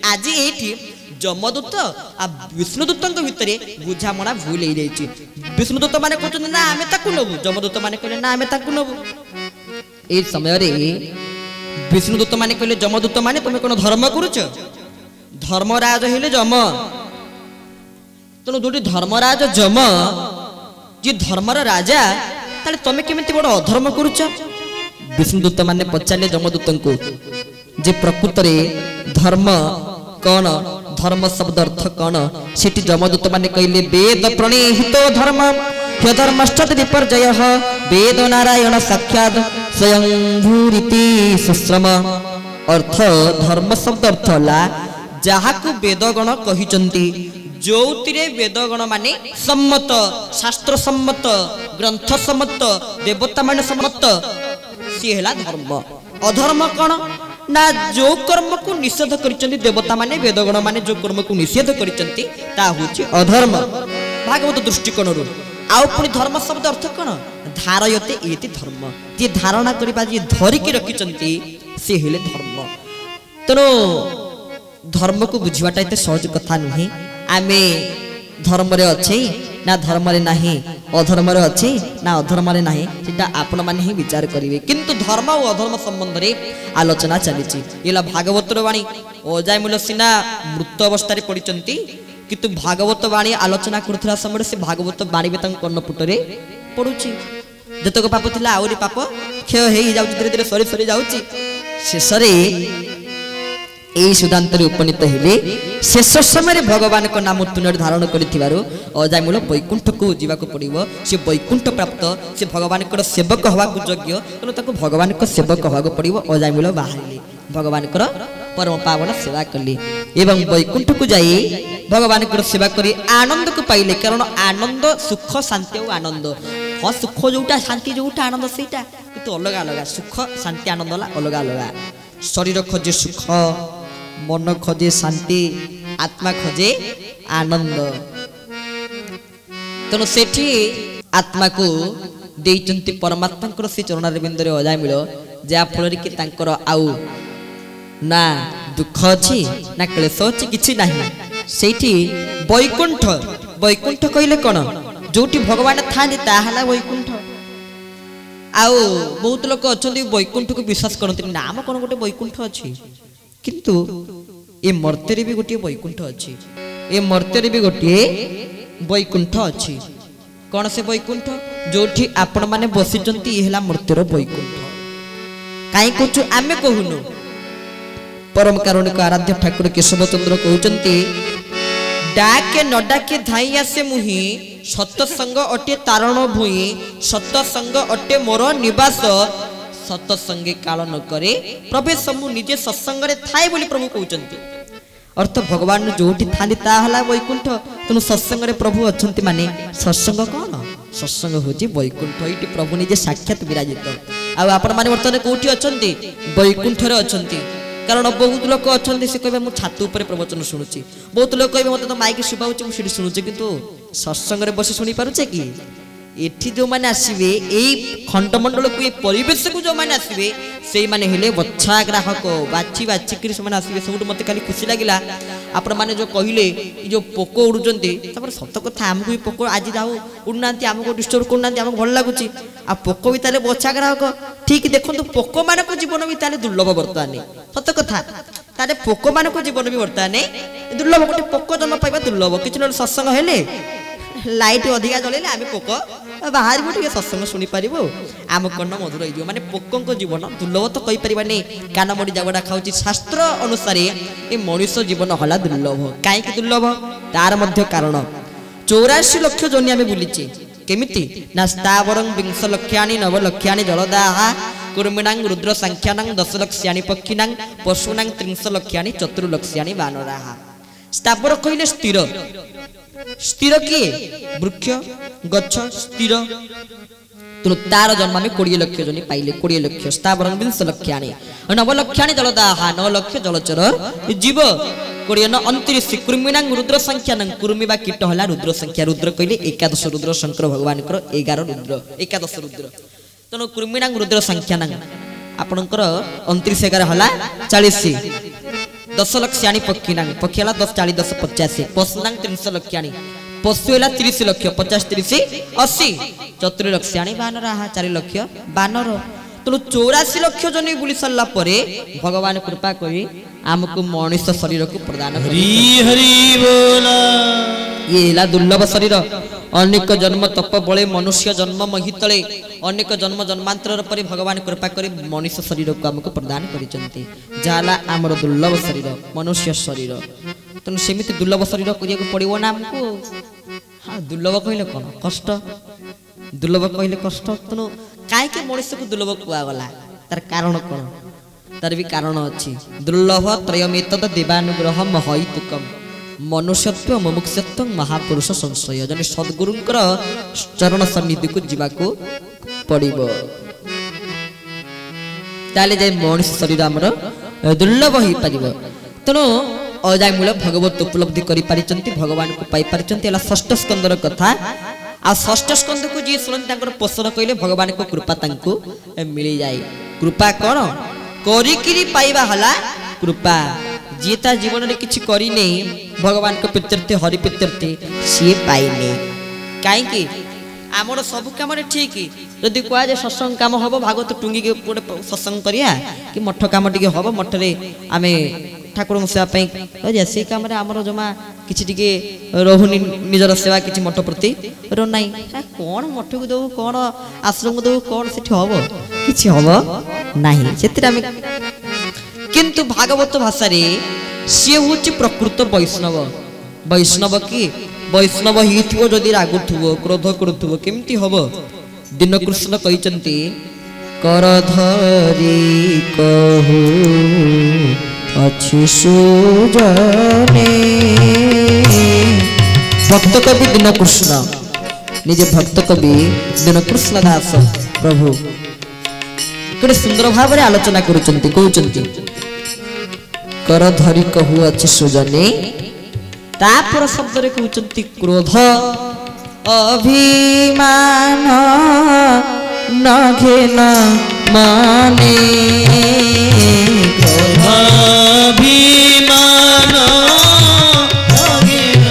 आज ये जमदूत आ विष्णुदूत भितर बुझामणा भूल हो जाए। विष्णुदूत मैंने कहते ना आम ताकू नबू, जमदूत मैंने कहले ना आम ताकू नबू। ए समय विष्णुदूत मैंने कहले जमदूत मैंने तुम कौन धर्म करुच, धर्मराज हेले जम, तेणु जो धर्मराज जम जी धर्मर राजा ताले तुम केमी बड़ अधर्म करुच। विष्णुदूत मैंने पचारे जमदूत को जे प्रकृत धर्म कौन, धर्म शब्द अर्थ कौन, सेठी जमदूत माने कहले वेद प्रणीहितो धर्म ह्यधर्मश्च विपर्जय वेद नारायण साक्षात स्वयं भूरिति सुश्रम। अर्थ धर्म शब्द अर्थ ला जहाकु वेदगण कहिचंती, जोतिरे वेदगण माने सम्मत, शास्त्र सम्मत, ग्रंथ सम्मत, देवता माने सम्मत, सी हैला धर्म। अधर्म कौन ना जो कर्म को निषेध करिसंती देवता माने वेदगण माने जो कर्म को निषेध करिसंती ता होची अधर्म भागवत दृष्टिकोण रु। आउ पुनी धर्म शब्द अर्थ कौन, धारयते एति धर्म, जे धारणा करिबा जे धरि के रखिसंती से हेले धर्म। तेणु धर्म को बुझिबाटा एते सहज कथा नुहे। आमे धर्म रे अछि ना धर्म रे नाही, अधर्म रे अछि ना अधर्म रे नाही, सेटा आपण माने ही विचार करिवे। किंतु धर्म और अधर्म संबंध रे आलोचना चलीची। येला भागवत वाणी अजायमूल सिना मृत अवस्था रे पडिचंती, किंतु भागवत वाणी आलोचना करथला समय से भागवत वाणी बे तंग कर्णपुट रे पडुची। जतक पाप थिला आउरी पाप क्षय हेई जाउची, धीरे धीरे सरी सरी जाउची। शेष रे एई सिद्धांत रे उपनीत हेले शेष समय भगवान को नाम पुनर्धारण करिथिबारु अजायमूल वैकुंठ को जीवा को पड़िबो। से वैकुंठ प्राप्त, से भगवान को सेवक हवा को योग्य, तेणु ताको भगवान को सेवक हवा को पड़िबो। अजायमूल बाहरिले भगवान को परम पावन सेवा कले एवं वैकुंठ को जाई भगवान को सेवा करी आनंद को पाइले। कारण आनंद सुख शांति और आनंद, हाँ सुख जोटा शांति जोटा आनंद सेटा किंतु अलग अलग, सुख शांति आनंद अलग अलग। शरीर खोजे सुख, मन खोजे शांति, आत्मा खोजे आनंद। तेणु सेठी आत्मा को देइचंती परमात्मा से चरण बिंद रे अजायमूल, जा फल कि तांकर आउ ना दुख अछि ना क्लेश अछि किछि नाही। सेठी वैकुंठ, वैकुंठ कहले कोन, जोटी भगवान थाने ताहला वैकुंठ। आउ बहुत लोक अछंती वैकुंठ को विश्वास करंती, नाम कोन गोटे वैकुंठ अछि, किंतु ए मर्त्य भी गोटे वैकुंठ अच्छी, ए मर्त्य भी गोटे वैकुंठ अच्छी। कौन से वैकुंठ, जोठी आपण माने बसिचंती एहला मर्त्यर वैकुंठ। काई कहछु आमे कहूनु, परम कारुणिक आराध्य ठाकुर केशव चंद्र कहउचंती, डाके न डाके धाई आसे मुहि सतसंग अटे तारण भुई, सतसंग अटे मोर निवास, सतसंगे काल न करे प्रवेश मु निजे सत्संग रे थाए बोली प्रभु कहउचंती। अर्थ भगवान जोठी थाली ताहला वैकुंठ, तेणु सत्संग रे प्रभु अछंती माने सत्संग कौन, सत्संग होची वैकुंठ। एटी प्रभु निजे साक्षात विराजित। आ आपण माने वर्तमान कोठी अछंती, वैकुंठ रे अछंती। कारण बहुत लोक अछंती से कहबे मु छातु ऊपर प्रवचन सुनुची, बहुत लोक कहबे मते तो माइक सुबाउची मु सिडी सुनुची, किंतु सत्संग रे बसी सुनी पारुचे कि एठी जो माने आसीबे एई खंडमंडल को ए परिवेश को जो माने आसीबे सेई माने हेले बच्छा ग्राहक बाची बाची करी से माने आसीबे। सबुठ मते खाली खुशी लागिला आपण माने जो कहिले ई जो पोको उडुचंती, तापर सत कथा हमकु ई पोको आज जाऊ उडनांती, हमकु डिस्टर्ब करनांती, हमकु भल लागुची। आ पोको भी ताले बच्छा ग्राहक ठीक देखंतु पोको माने को जीवन भी ताले दुर्लभ वर्तमान, सत कथा ताले पोको माने को जीवन भी वर्तमान दुर्लभ। गोटे पोको जन्म पाइबा दुर्लभ। किछ न सत्संग हेले लाइट अधिका जलेले आमे पोक बाहर भी सत्संग शुणी पारिबो, आम कर्ण मधुर हो माने पोकों जीवन दुर्लभ तो कहि परिबानी। कान मडी जागड़ा खाउची, शास्त्र अनुसार ए मनुष्य जीवन हला दुर्लभ। काई कि दुर्लभ तार मध्य कारण 84 लाख जोनी आमे बुलिची। केमिति ना स्थावरं 20 लक्षानि 9 लक्षानि जलदाहा कुर्मिणां रुद्र संख्यानां 10 लक्षानि पक्षिणां पशुनां 30 लक्षानि 4 लक्षानि वानराहा। स्थावर कहले स्थिर, स्थिर किए वृक्ष गच्छ स्थिर, तेणु तार जन्म में 20 लक्ष जन पाइले। 20 लक्ष स्थावर 20 लक्षानि 9 लक्षानि जलदाहा 9 लक्ष जलचर जीव 20 न 29 कुर्मिणां रुद्र संख्यानां कुर्मी बा कीट हला रुद्र संख्या। रुद्र कहले 11 रुद्र शंकर भगवान 11 रुद्र 11 रुद्र, तेणु कुर्मिणां रुद्र संख्यानां आपणकर 29 11 हला 40 10 लक्षाणी पक्षीनांग पक्षी है 10 40 10 85 पशुनांग 300 लक्षाणी पशु है 30 लक्ष 50 30 80 चतुर लक्षाणी बानर आहा 4 लक्ष बानर तेणु 84 लक्ष जन बुली सारा पर भगवान कृपा करी आमको मनुष्य शरीर को प्रदान ये दुर्लभ शरीर अनेक जन्म तप बले मनुष्य जन्म महितले अनेक जन्म जन्मांतर पर भगवान कृपा करी मनुष्य शरीर को आमको प्रदान करिसंती जाला आमर दुर्लभ शरीर मनुष्य शरीर तेणु सेमिति दुर्लभ शरीर करिया पड़ो ना आमको हाँ दुर्लभ कहले कौन कष्ट दुर्लभ कहले कष्ट तेणु कहीं मनुष्य को दुर्लभ कहगला तार कारण कौन तार भी कारण अच्छी दुर्लभ त्रयमेत देवानुग्रह महैतुकम मनुष्यत्व मुमुक्षत्व महापुरुष संशय जने सद्गुरुंकर चरण सन्निधि को जीवाको पड़िबो ताले जे मनुष्य शरीर हमर दुर्लभ होई परिबो तेणु अजाय मूल भगवत उपलब्धि करि पारिचंती भगवान को पाई पारिचंती एला षष्ठ स्कंदर कथा आ षष्ठ स्कंद को जी सुनन तांकर पोषण कइले भगवान को कृपा तांको मिली जाय कृपा कोन करिकिरी पाइबा हला कृपा जीता जीवन में किछि करी नहीं भगवान को पितृत्व हरि पितृत्व सी पाइने कहीं आमर सब कम ठीक जदि कह जाए सत्संग काम हम भागवत टुंगी के गोटे सत्संग करिया कि मठ काम टे हम मठरे आम ठाकुर सेवा से कम आमर जमा कि रोहुनी निजर सेवा किसी मठ प्रति ना कौन मठ को दो कौन आश्रम को दो कौन से हम कि हम ना से किंतु भागवत भाषा रे सी हूँ प्रकृत वैष्णव वैष्णव कि वैष्णव ही जदि रागुथुबो क्रोध करुथुबो केमती हबो दिन कृष्ण कहिचंती कर धरी कहू अछि सुजने भक्त कवि दिन कृष्ण निजे भक्त कवि दिन कृष्ण दास प्रभु केते सुंदर भाव रे आलोचना करूचंती कहउचंती कर धरी कहू अछि सुजने तापर शब्द रे कहउचंती क्रोध अभिमान नघेन माने क्रोध अभिमान नघेन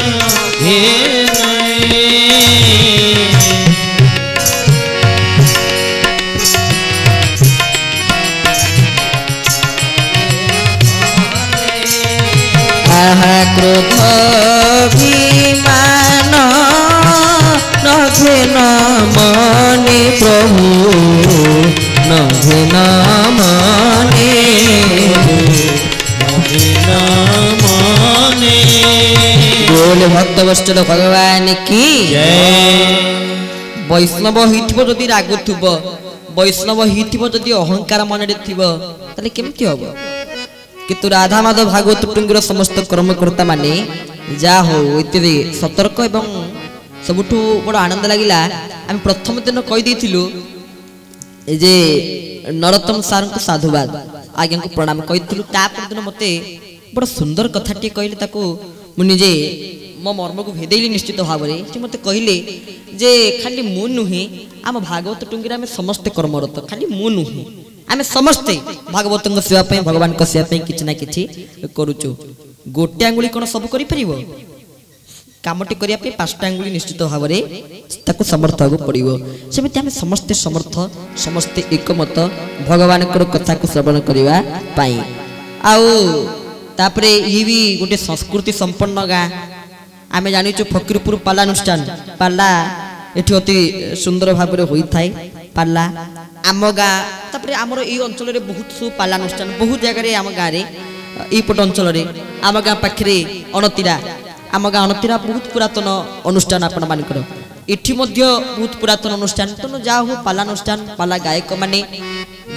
क्रोध अभिमान नघेन माने प्रभु नघेन माने बोल भक्त वत्सल भगवान की जय वैष्णव हिथिबो जदि रागुथुबो वैष्णव हिथिबो जदि अहंकार मनरे थिबो तले केमति होबो किंतु राधा माधव भागवत टुंगर समस्त कर्मकर्ता माने जा हो इत्यादि सतर्क एवं सबुठु बड़ आनंद लगिला आम प्रथम दिन कहि देथिलु जे नरोत्तम सार को साधुवाद आज्ञा को प्रणाम कहिथिलु तापर दिन मते बड़ सुंदर कथाटी कहले ताको मु निजे मो मर्म को भेदेली निश्चित भाव रे से मते कहले जे खाली मु नुहे आम भागवत टुंगिरा में समस्त कर्मरत खाली मु नुहे आमे समस्ते भागवत सेवा पे भगवान को सेवा पे किछ ना किछि करूचु गोटे आंगुली कोन सब करि परिबो कामटी करिया पे पांचटा आंगुली निश्चित भाव रे ताको समर्थ हो पड़िबो सेमिति आमे समस्ते समर्थ समस्ते एकमत भगवान को कथा को श्रवण करिवा पाई आउ तापरे ई भी गोटे संस्कृति संपन्न गा आमे जानिचु फकीरपुर पाला अनुष्ठान पाला एठी अति सुंदर भाव रे होई थाई पाला आम गाँ तापर आमर ये अंचल बहुत सु पाला अनुष्ठान बहुत जगह आम गाँव में यपट अंचल आम गाँ पाखे अणतीरा आम गाँ अणतीरा बहुत पुरातन अनुष्ठान आपण मानकर एठी मध्य बहुत पुरातन अनुष्ठान तेणु जा हो पाला अनुष्ठान पाला गायक माने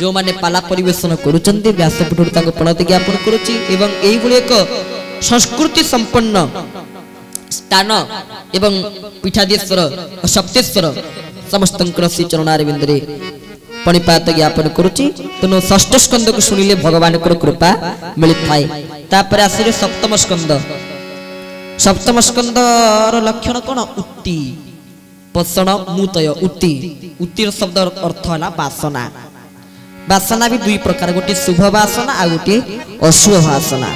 जो माने पाला परिवेशन करुचंती व्यासपीठ प्रणति ज्ञापन करुच्ची एवं एइभଳି एक संस्कृति संपन्न स्थान एवं पीठाधीश्वर सप्तेश्वर समस्त श्री चरणारविंद रे पणिपात ज्ञापन करुच्ची तेणु षष्ठ स्कंद को शुणिले भगवान को कृपा मिली थाए तापर आसरे सप्तम स्कंदर लक्षण कौन उत्ति पोषण मुतय उत्ति उत्तिर शब्द अर्थ है वासना वासना भी दुई प्रकार गोटे शुभ वासना आ गोटे अशुभ वासना